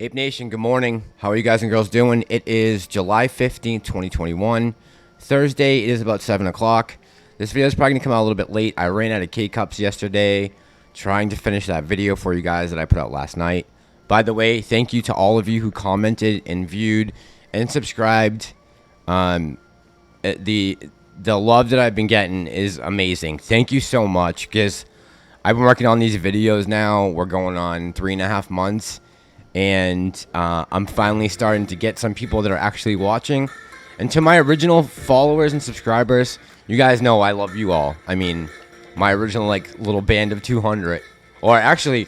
Ape Nation, good morning. How are you guys and girls doing? It is July 15th, 2021. Thursday, it is about 7 o'clock. This video is probably going to come out a little bit late. I ran out of K-Cups yesterday trying to finish that video for you guys that I put out last night. By the way, thank you to all of you who commented and viewed and subscribed. The love that I've been getting is amazing. Thank you so much, because I've been working on these videos now. We're going on 3.5 months. And I'm finally starting to get some people that are actually watching. And to my original followers and subscribers, you guys know I love you all. I mean, my original little band of 200, or actually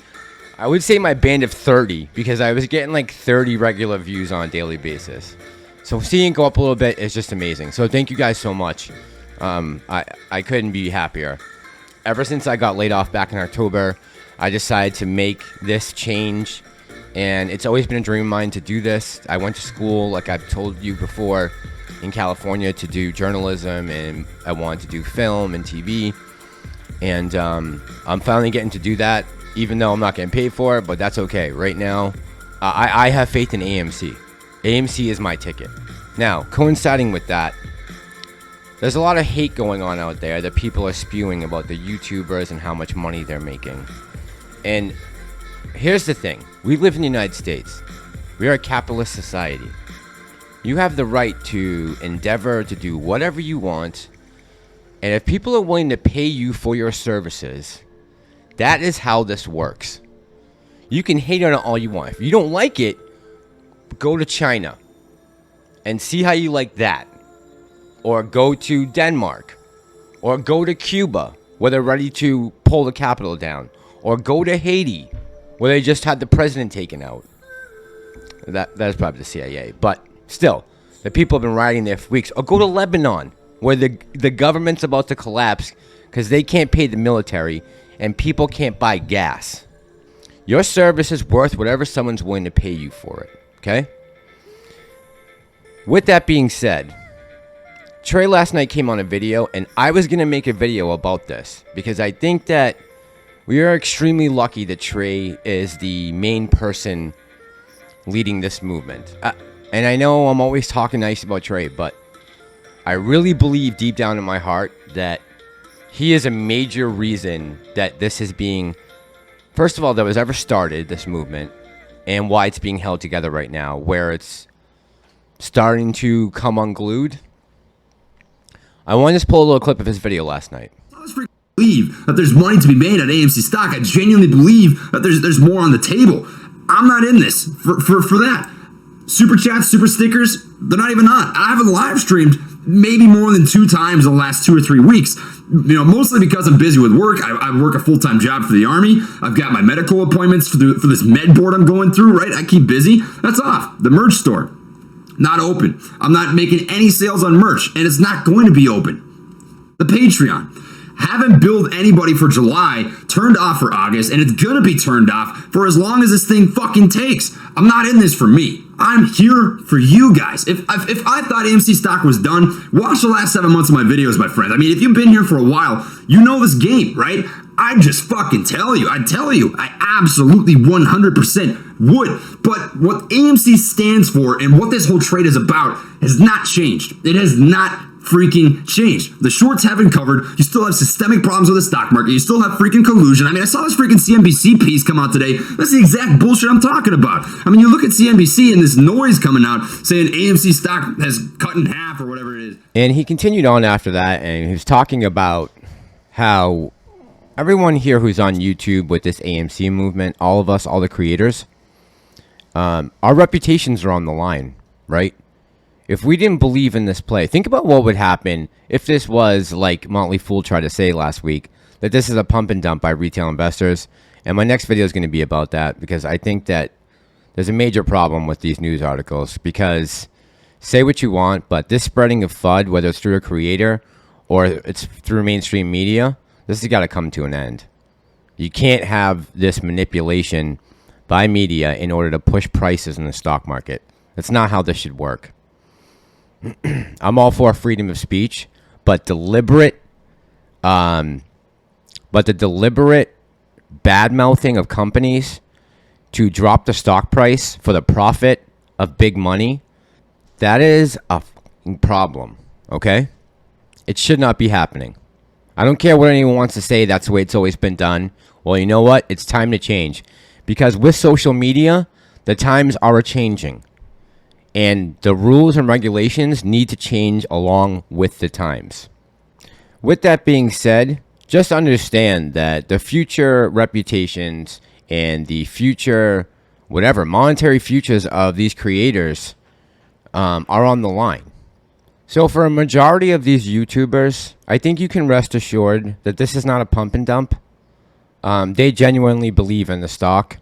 I would say my band of 30, because I was getting 30 regular views on a daily basis. So seeing it go up a little bit is just amazing. So thank you guys so much. I couldn't be happier. Ever since I got laid off back in October, I decided to make this change. And it's always been a dream of mine to do this. I went to school, like I've told you before, in California to do journalism, and I wanted to do film and TV. And I'm finally getting to do that, even though I'm not getting paid for it, but that's okay. Right now, I have faith in AMC. AMC is my ticket. Now, coinciding with that, there's a lot of hate going on out there that people are spewing about the YouTubers and how much money they're making. And here's the thing. We live in the United States. We are a capitalist society. You have the right to endeavor to do whatever you want. And if people are willing to pay you for your services, that is how this works. You can hate on it all you want. If you don't like it, go to China and see how you like that. Or go to Denmark. Or go to Cuba, where they're ready to pull the capital down. Or go to Haiti, where they just had the president taken out. That's probably the CIA. But still, the people have been rioting there for weeks. Or go to Lebanon, where the government's about to collapse because they can't pay the military and people can't buy gas. Your service is worth whatever someone's willing to pay you for it. Okay? With that being said, Trey last night came on a video, and I was going to make a video about this because I think that we are extremely lucky that Trey is the main person leading this movement. And I know I'm always talking nice about Trey, but I really believe deep down in my heart that he is a major reason that this is being, first of all, that was ever started, this movement, and why it's being held together right now, where it's starting to come unglued. I want to just pull a little clip of his video last night. Believe that there's money to be made at AMC stock. I genuinely believe that there's more on the table. I'm not in this for that. Super chats, super stickers, they're not even on. I haven't live streamed maybe more than 2 times in the last 2 or 3 weeks. You know, mostly because I'm busy with work. I work a full-time job for the Army. I've got my medical appointments for this med board I'm going through, right? I keep busy. That's off. The merch store, not open. I'm not making any sales on merch, and it's not going to be open. The Patreon. Haven't billed anybody for July, turned off for August, and it's gonna be turned off for as long as this thing fucking takes. I'm not in this for me. I'm here for you guys. If I thought AMC stock was done, watch the last 7 months of my videos, my friends. I mean, if you've been here for a while, you know this game, right? I'd just fucking tell you. I absolutely 100% would. But what AMC stands for and what this whole trade is about has not changed. It has not freaking changed. The shorts haven't covered. You still have systemic problems with the stock market. You still have freaking collusion. I mean, I saw this freaking CNBC piece come out today. That's the exact bullshit I'm talking about. I mean, you look at CNBC and this noise coming out saying AMC stock has cut in half or whatever it is. And he continued on after that, and he was talking about how everyone here who's on YouTube with this AMC movement, all of us, all the creators, our reputations are on the line, right? If we didn't believe in this play, think about what would happen if this was like Motley Fool tried to say last week, that this is a pump and dump by retail investors. And my next video is going to be about that, because I think that there's a major problem with these news articles. Because say what you want, but this spreading of FUD, whether it's through a creator or it's through mainstream media, this has got to come to an end. You can't have this manipulation by media in order to push prices in the stock market. That's not how this should work. I'm all for freedom of speech, but the deliberate bad mouthing of companies to drop the stock price for the profit of big money, that is a fucking problem, okay? It should not be happening. I don't care what anyone wants to say, that's the way it's always been done. Well, you know what? It's time to change. Because with social media, the times are changing. And the rules and regulations need to change along with the times. With that being said, just understand that the future reputations and the future, whatever, monetary futures of these creators are on the line. So for a majority of these YouTubers, I think you can rest assured that this is not a pump and dump. They genuinely believe in the stock.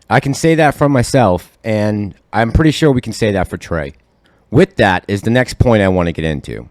I can say that for myself, and I'm pretty sure we can say that for Trey. With that is the next point I want to get into.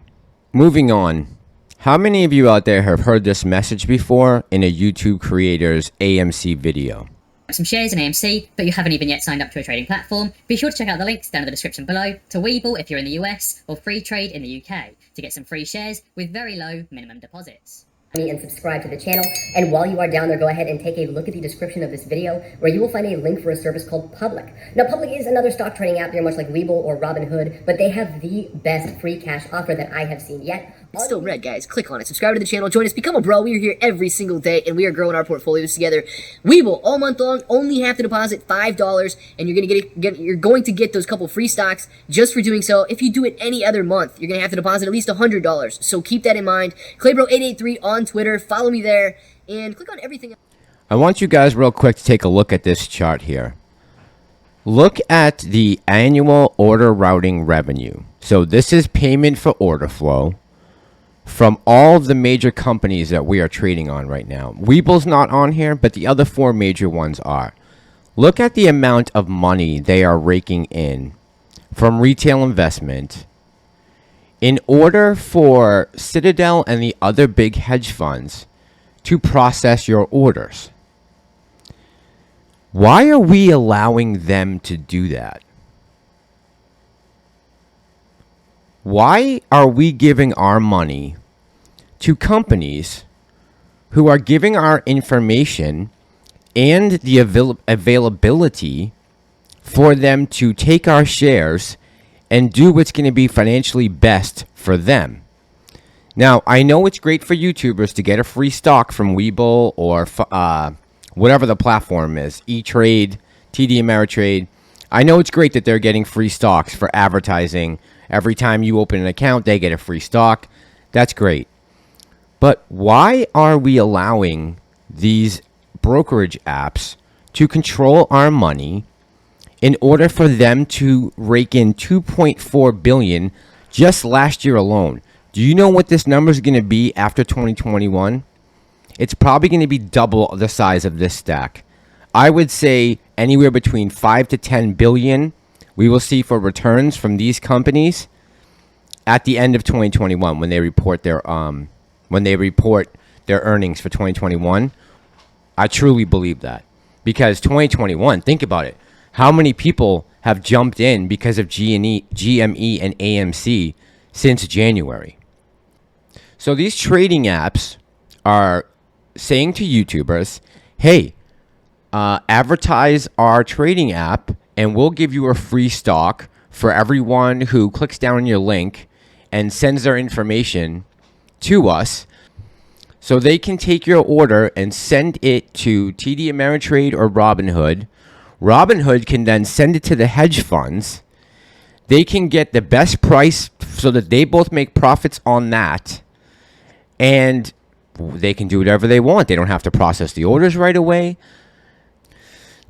Moving on, how many of you out there have heard this message before in a YouTube creator's AMC video? Some shares in AMC, but you haven't even yet signed up to a trading platform, be sure to check out the links down in the description below to Webull if you're in the US or Free Trade in the UK to get some free shares with very low minimum deposits. And subscribe to the channel, and while you are down there, go ahead and take a look at the description of this video where you will find a link for a service called Public. Now Public is another stock trading app very much like Webull or Robinhood, but they have the best free cash offer that I have seen yet. It's still red, guys. Click on it. Subscribe to the channel. Join us. Become a bro. We are here every single day, and we are growing our portfolios together. Webull, all month long, only have to deposit $5, and you're going to get those couple free stocks just for doing so. If you do it any other month, you're going to have to deposit at least $100. So keep that in mind. Claybro883 on Twitter. Follow me there, and click on everything. I want you guys real quick to take a look at this chart here. Look at the annual order routing revenue. So this is payment for order flow from all of the major companies that we are trading on right now. Webull's not on here, but the other 4 major ones are. Look at the amount of money they are raking in from retail investment in order for Citadel and the other big hedge funds to process your orders. Why are we allowing them to do that? Why are we giving our money to companies who are giving our information and the availability for them to take our shares and do what's going to be financially best for them? Now, I know it's great for YouTubers to get a free stock from Webull or whatever the platform is, E-Trade, TD Ameritrade. I know it's great that they're getting free stocks for advertising. Every time you open an account, they get a free stock. That's great. But why are we allowing these brokerage apps to control our money in order for them to rake in $2.4 billion just last year alone? Do you know what this number is going to be after 2021? It's probably going to be double the size of this stack. I would say anywhere between 5 to 10 billion we will see for returns from these companies at the end of 2021 when they report their earnings for 2021. I truly believe that, because 2021, think about it. How many people have jumped in because of GME and AMC since January? So these trading apps are saying to YouTubers, hey, advertise our trading app and we'll give you a free stock for everyone who clicks down on your link and sends their information to us, so they can take your order and send it to TD Ameritrade or Robinhood. Robinhood can then send it to the hedge funds. They can get the best price so that they both make profits on that. And they can do whatever they want. They don't have to process the orders right away.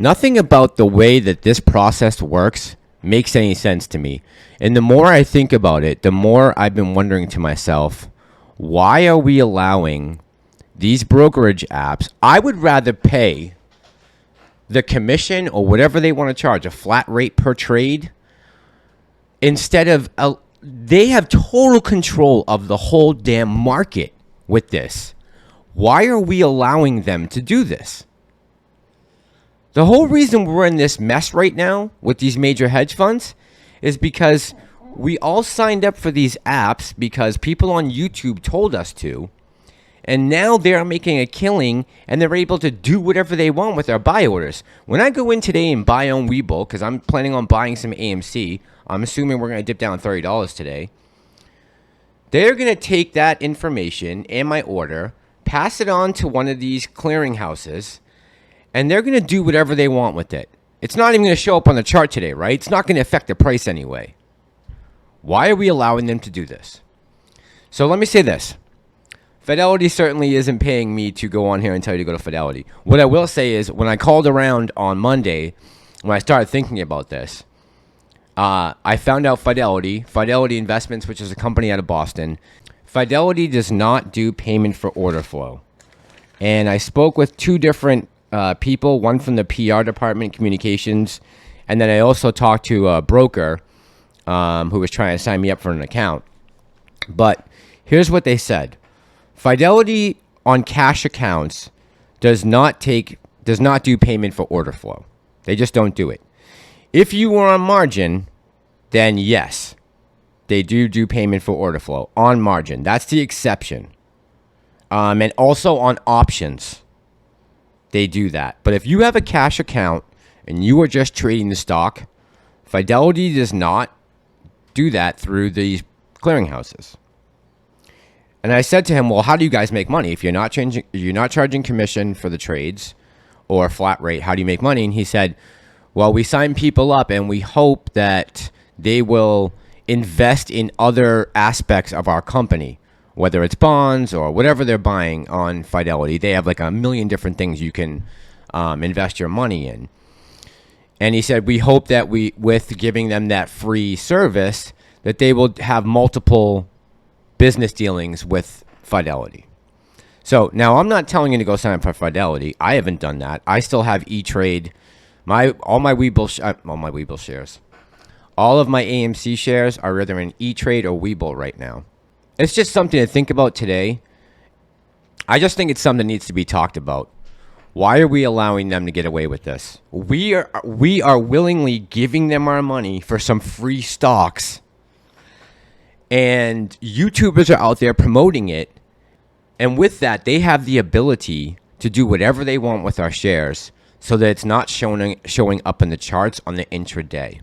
Nothing about the way that this process works makes any sense to me. And the more I think about it, the more I've been wondering to myself, why are we allowing these brokerage apps? I would rather pay the commission or whatever they want to charge, a flat rate per trade, instead of they have total control of the whole damn market with this. Why are we allowing them to do this? The whole reason we're in this mess right now with these major hedge funds is because we all signed up for these apps because people on YouTube told us to. And now they're making a killing, and they're able to do whatever they want with their buy orders. When I go in today and buy on Webull, because I'm planning on buying some AMC, I'm assuming we're going to dip down $30 today. They're going to take that information and my order, pass it on to one of these clearinghouses, and they're going to do whatever they want with it. It's not even going to show up on the chart today, right? It's not going to affect the price anyway. Why are we allowing them to do this? So let me say this. Fidelity certainly isn't paying me to go on here and tell you to go to Fidelity. What I will say is when I called around on Monday, when I started thinking about this, I found out Fidelity Investments, which is a company out of Boston, Fidelity does not do payment for order flow. And I spoke with two different people, one from the PR department, communications, and then I also talked to a broker who was trying to sign me up for an account. But here's what they said. Fidelity on cash accounts does not do payment for order flow. They just don't do it. If you were on margin, then yes, they do payment for order flow on margin. That's the exception. And also on options, they do that. But if you have a cash account and you are just trading the stock, Fidelity does not do that through these clearinghouses. And I said to him, well, how do you guys make money? If you're not charging commission for the trades or flat rate, how do you make money? And he said, well, we sign people up and we hope that they will invest in other aspects of our company, whether it's bonds or whatever they're buying on Fidelity. They have like a million different things you can invest your money in. And he said, we hope that with giving them that free service, that they will have multiple business dealings with Fidelity. So now I'm not telling you to go sign up for Fidelity. I haven't done that. I still have E-Trade, all my Webull shares. All of my AMC shares are either in E-Trade or Webull right now. It's just something to think about today. I just think it's something that needs to be talked about. Why are we allowing them to get away with this? We are willingly giving them our money for some free stocks. And YouTubers are out there promoting it. And with that, they have the ability to do whatever they want with our shares so that it's not showing up in the charts on the intraday.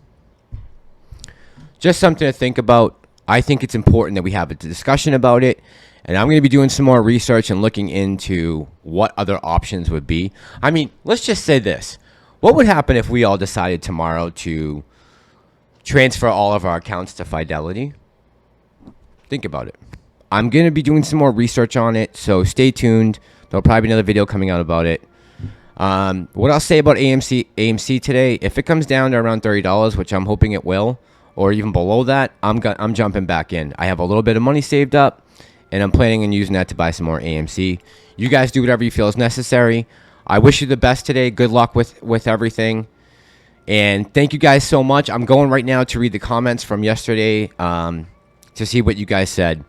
Just something to think about. I think it's important that we have a discussion about it. And I'm going to be doing some more research and looking into what other options would be. I mean, let's just say this. What would happen if we all decided tomorrow to transfer all of our accounts to Fidelity? Think about it. I'm going to be doing some more research on it, so stay tuned. There'll probably be another video coming out about it. What I'll say about AMC today, if it comes down to around $30, which I'm hoping it will, or even below that, I'm jumping back in. I have a little bit of money saved up, and I'm planning on using that to buy some more AMC. You guys do whatever you feel is necessary. I wish you the best today. Good luck with everything. And thank you guys so much. I'm going right now to read the comments from yesterday to see what you guys said.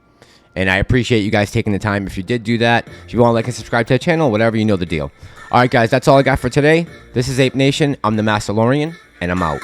And I appreciate you guys taking the time. If you did do that, if you want to like and subscribe to the channel, whatever, you know the deal. All right, guys, that's all I got for today. This is Ape Nation. I'm the Master Lorian, and I'm out.